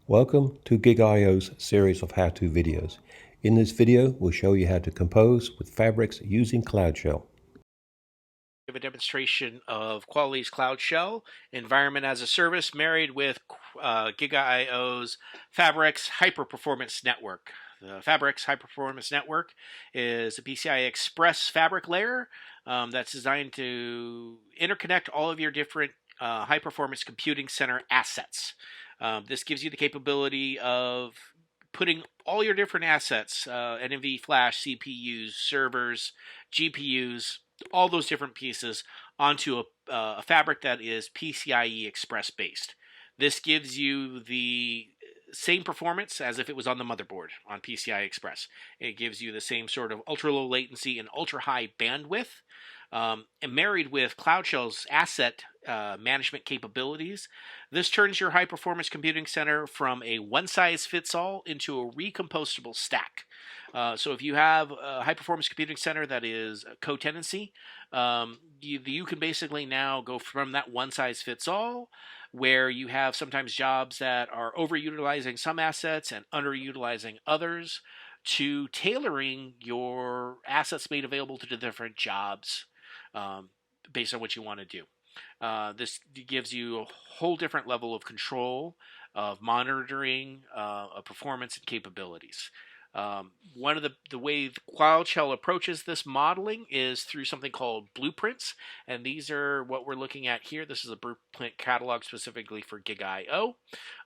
Welcome to GigaIO's series of how-to videos. In this video, we'll show you how to compose with FabreX using Cloudshell. Give a demonstration of Quality's Cloudshell environment as a service married with GigaIO's FabreX Hyper-Performance Network. The FabreX Hyper-Performance Network is a PCI Express fabric layer that's designed to interconnect all of your different high-performance computing center assets. This gives you the capability of putting all your different assets, NVMe flash, CPUs, servers, GPUs, all those different pieces onto a fabric that is PCIe Express based. This gives you the same performance as if it was on the motherboard on PCI Express. It gives you the same sort of ultra low latency and ultra high bandwidth. And married with Cloudshell's asset management capabilities, this turns your high-performance computing center from a one-size-fits-all into a recompostable stack. So if you have a high-performance computing center that is a co-tenancy, you can basically now go from that one-size-fits-all, where you have sometimes jobs that are overutilizing some assets and underutilizing others, to tailoring your assets made available to the different jobs based on what you want to do. This gives you a whole different level of control, of monitoring, of performance and capabilities. One of the way Cloudshell approaches this modeling is through something called blueprints, and these are what we're looking at here. This is a blueprint catalog specifically for GigaIO.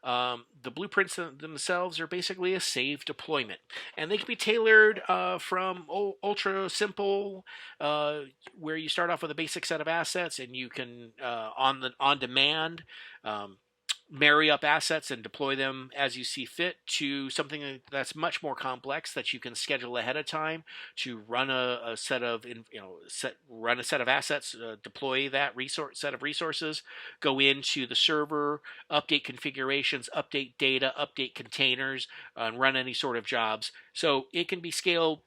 The blueprints themselves are basically a safe deployment, and they can be tailored from ultra simple, where you start off with a basic set of assets, and you can on demand marry up assets and deploy them as you see fit, to something that's much more complex that you can schedule ahead of time to run a set of assets, deploy that set of resources, go into the server, update configurations, update data, update containers, and run any sort of jobs. So it can be scaled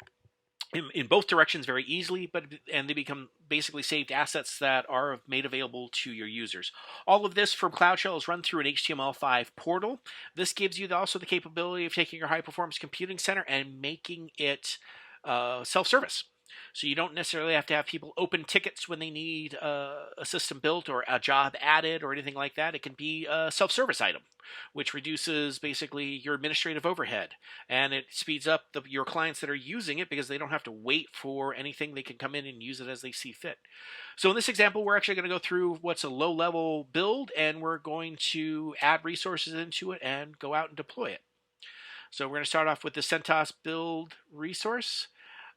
in both directions very easily, and they become basically saved assets that are made available to your users. All of this from Cloudshell is run through an HTML5 portal. This gives you also the capability of taking your high-performance computing center and making it self-service. So you don't necessarily have to have people open tickets when they need a system built or a job added or anything like that. It can be a self-service item, which reduces basically your administrative overhead, and it speeds up your clients that are using it because they don't have to wait for anything. They can come in and use it as they see fit. So in this example, we're actually going to go through what's a low-level build, and we're going to add resources into it and go out and deploy it. So we're going to start off with the CentOS build resource.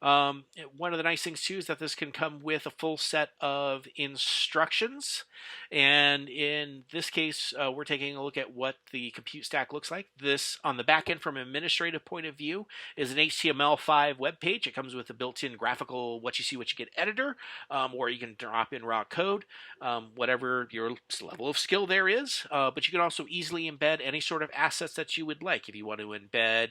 One of the nice things too is that this can come with a full set of instructions, and in this case we're taking a look at what the compute stack looks like. This, on the back end from an administrative point of view, is an HTML5 web page. It comes with a built-in graphical what you see what you get editor, or you can drop in raw code, whatever your level of skill there is, but you can also easily embed any sort of assets that you would like. If you want to embed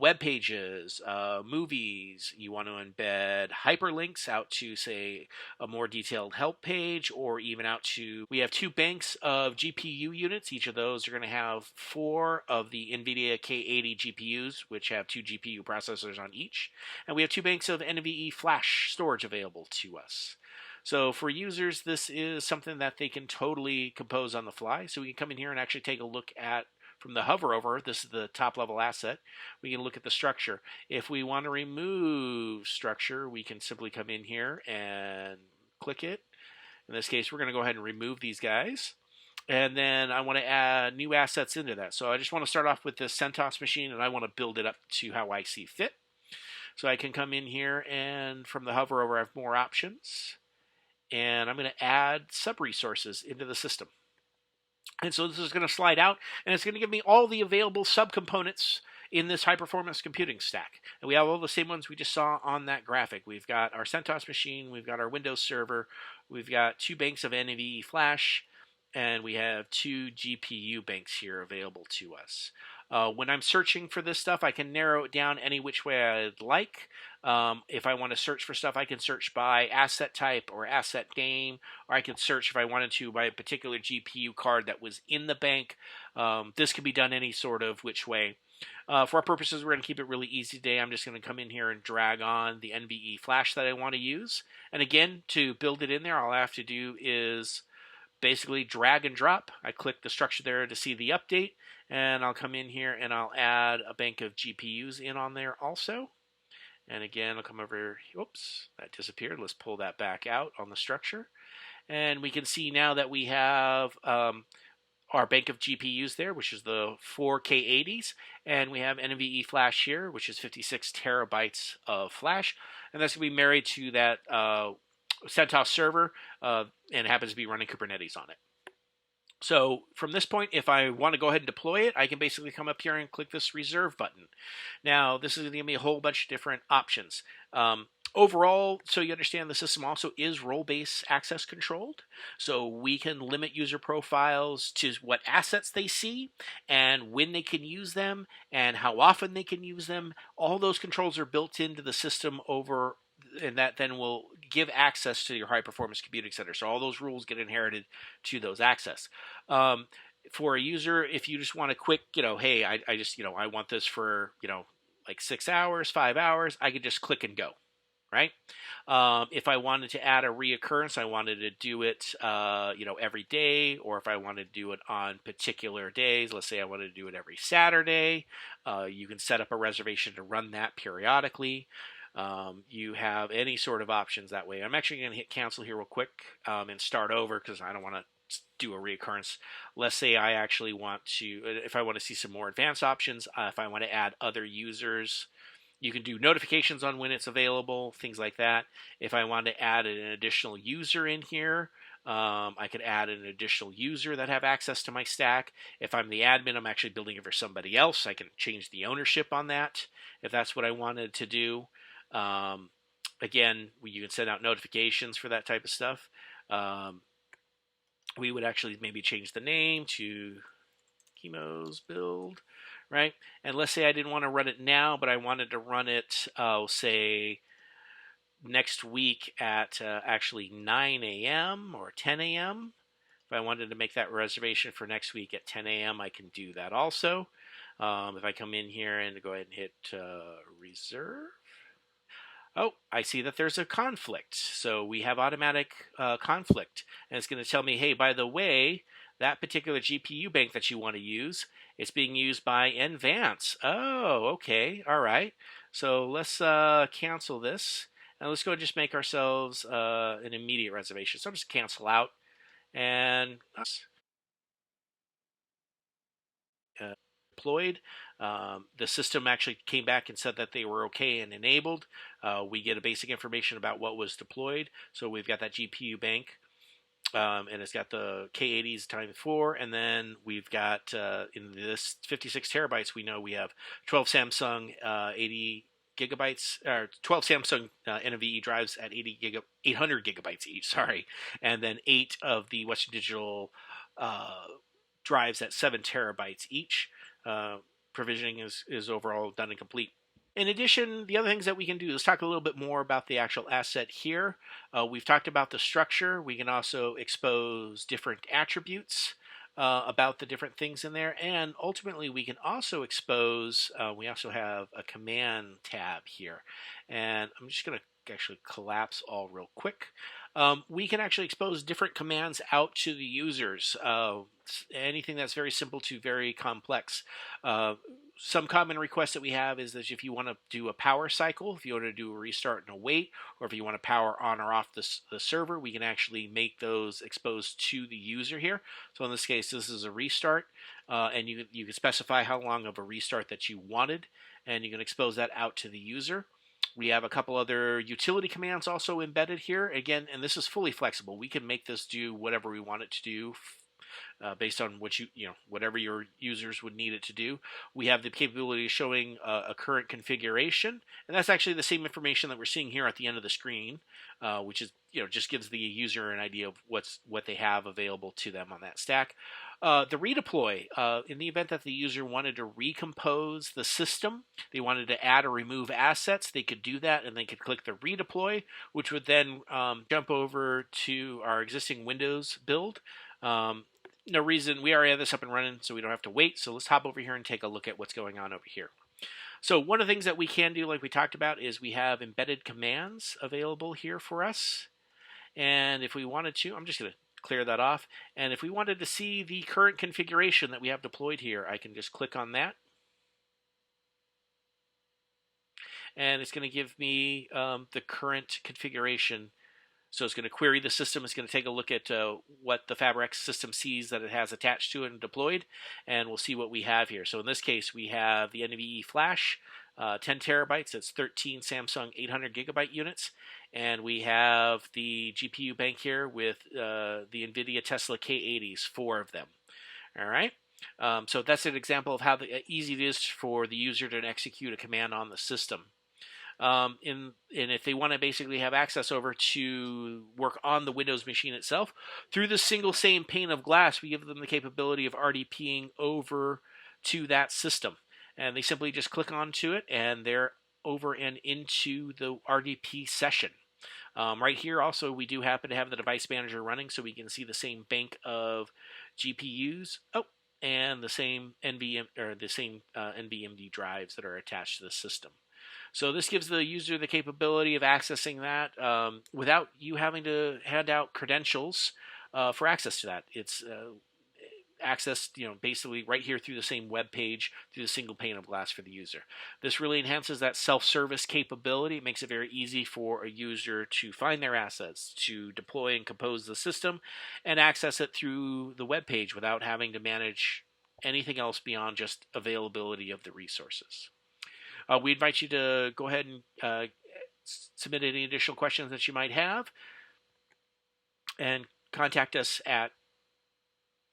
web pages, movies, you want to embed hyperlinks out to, say, a more detailed help page, or even out to, we have 2 banks of GPU units. Each of those are going to have 4 of the NVIDIA K80 GPUs, which have 2 GPU processors on each. And we have 2 banks of NVMe flash storage available to us. So for users, this is something that they can totally compose on the fly. So we can come in here and actually take a look at, from the hover over, this is the top level asset, we can look at the structure. If we want to remove structure, we can simply come in here and click it. In this case, we're going to go ahead and remove these guys. And then I want to add new assets into that. So I just want to start off with this CentOS machine, and I want to build it up to how I see fit. So I can come in here, and from the hover over, I have more options. And I'm going to add sub-resources into the system. And so this is going to slide out, and it's going to give me all the available subcomponents in this high-performance computing stack. And we have all the same ones we just saw on that graphic. We've got our CentOS machine, we've got our Windows server, we've got 2 banks of NVMe flash, and we have 2 GPU banks here available to us. When I'm searching for this stuff, I can narrow it down any which way I'd like. If I want to search for stuff, I can search by asset type or asset name, or I can search if I wanted to by a particular GPU card that was in the bank. This can be done any sort of which way. For our purposes, we're going to keep it really easy today. I'm just going to come in here and drag on the NVE flash that I want to use. And again, to build it in there, all I have to do is basically drag and drop. I click the structure there to see the update, and I'll come in here and I'll add a bank of GPUs in on there also. And again, I'll come over, oops, that disappeared. Let's pull that back out on the structure. And we can see now that we have our bank of GPUs there, which is the 4 K80s, and we have NVE flash here, which is 56 terabytes of flash, and that's going to be married to that CentOS server, and it happens to be running Kubernetes on it. So from this point, if I want to go ahead and deploy it, I can basically come up here and click this reserve button. Now, this is going to give me a whole bunch of different options. Overall, so you understand, the system also is role-based access controlled. So we can limit user profiles to what assets they see and when they can use them and how often they can use them. All those controls are built into the system over, and that then will give access to your high-performance computing center. So all those rules get inherited to those access. For a user, if you just want a quick, hey, I just, I want this for, like 6 hours, 5 hours, I could just click and go. Right? If I wanted to add a reoccurrence, I wanted to do it, every day, or if I wanted to do it on particular days, let's say I wanted to do it every Saturday, you can set up a reservation to run that periodically. You have any sort of options that way. I'm actually going to hit cancel here real quick and start over because I don't want to do a reoccurrence. Let's say I actually want to, if I want to see some more advanced options, if I want to add other users, you can do notifications on when it's available, things like that. If I want to add an additional user in here, I could add an additional user that have access to my stack. If I'm the admin, I'm actually building it for somebody else. I can change the ownership on that if that's what I wanted to do. Again, you can send out notifications for that type of stuff. We would actually maybe change the name to Chemo's build. Right? And let's say I didn't want to run it now, but I wanted to run it, say, next week at actually 9 a.m. or 10 a.m. If I wanted to make that reservation for next week at 10 a.m., I can do that also. If I come in here and go ahead and hit reserve. Oh, I see that there's a conflict. So we have automatic conflict. And it's going to tell me, hey, by the way, that particular GPU bank that you want to use, it's being used by Nvance. Oh, okay. All right. So let's cancel this. And let's go and just make ourselves an immediate reservation. So I'm just cancel out. And deployed. The system actually came back and said that they were okay and enabled. We get a basic information about what was deployed. So we've got that GPU bank. And it's got the K80s times 4, and then we've got in this 56 terabytes, we know we have 12 Samsung 80 gigabytes, or 12 Samsung NVE drives at 800 gigabytes each, sorry, and then 8 of the Western Digital drives at 7 terabytes each. Provisioning is overall done and complete. In addition, the other things that we can do, let's talk a little bit more about the actual asset here. We've talked about the structure. We can also expose different attributes about the different things in there. And ultimately, we can also expose, we also have a command tab here. And I'm just going to actually collapse all real quick. We can actually expose different commands out to the users. Anything that's very simple to very complex. Some common requests that we have is that if you want to do a power cycle, if you want to do a restart and a wait, or if you want to power on or off the server, we can actually make those exposed to the user here. So in this case, this is a restart, and you can specify how long of a restart that you wanted, and you can expose that out to the user. We have a couple other utility commands also embedded here. Again, and this is fully flexible. We can make this do whatever we want it to do based on what whatever your users would need it to do. We have the capability of showing a current configuration, and that's actually the same information that we're seeing here at the end of the screen, which is just gives the user an idea of what they have available to them on that stack. The redeploy, in the event that the user wanted to recompose the system, they wanted to add or remove assets, they could do that, and they could click the redeploy, which would then jump over to our existing Windows build. No reason, we already have this up and running, so we don't have to wait. So let's hop over here and take a look at what's going on over here. So one of the things that we can do, like we talked about, is we have embedded commands available here for us. And if we wanted to, I'm just going to clear that off. And if we wanted to see the current configuration that we have deployed here, I can just click on that. And it's going to give me the current configuration. So it's going to query the system. It's going to take a look at what the FabreX system sees that it has attached to it and deployed. And we'll see what we have here. So in this case, we have the NVMe flash, 10 terabytes. That's 13 Samsung 800 gigabyte units. And we have the GPU bank here with the NVIDIA Tesla K80s, 4 of them. All right. So that's an example of how easy it is for the user to execute a command on the system. And if they want to basically have access over to work on the Windows machine itself, through the same pane of glass, we give them the capability of RDPing over to that system. And they simply just click onto it, and they're over and into the RDP session. Right here also, we do happen to have the device manager running, so we can see the same bank of GPUs. And the same NVMe drives that are attached to the system. So this gives the user the capability of accessing that without you having to hand out credentials for access to that. It's accessed, basically right here through the same web page, through the single pane of glass for the user. This really enhances that self-service capability. It makes it very easy for a user to find their assets, to deploy and compose the system, and access it through the web page without having to manage anything else beyond just availability of the resources. We invite you to go ahead and submit any additional questions that you might have, and contact us at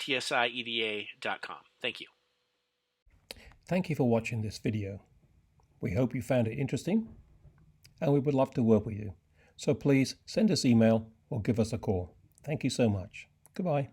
tsieda.com. Thank you. Thank you for watching this video. We hope you found it interesting, and we would love to work with you. So please send us email or give us a call. Thank you so much. Goodbye.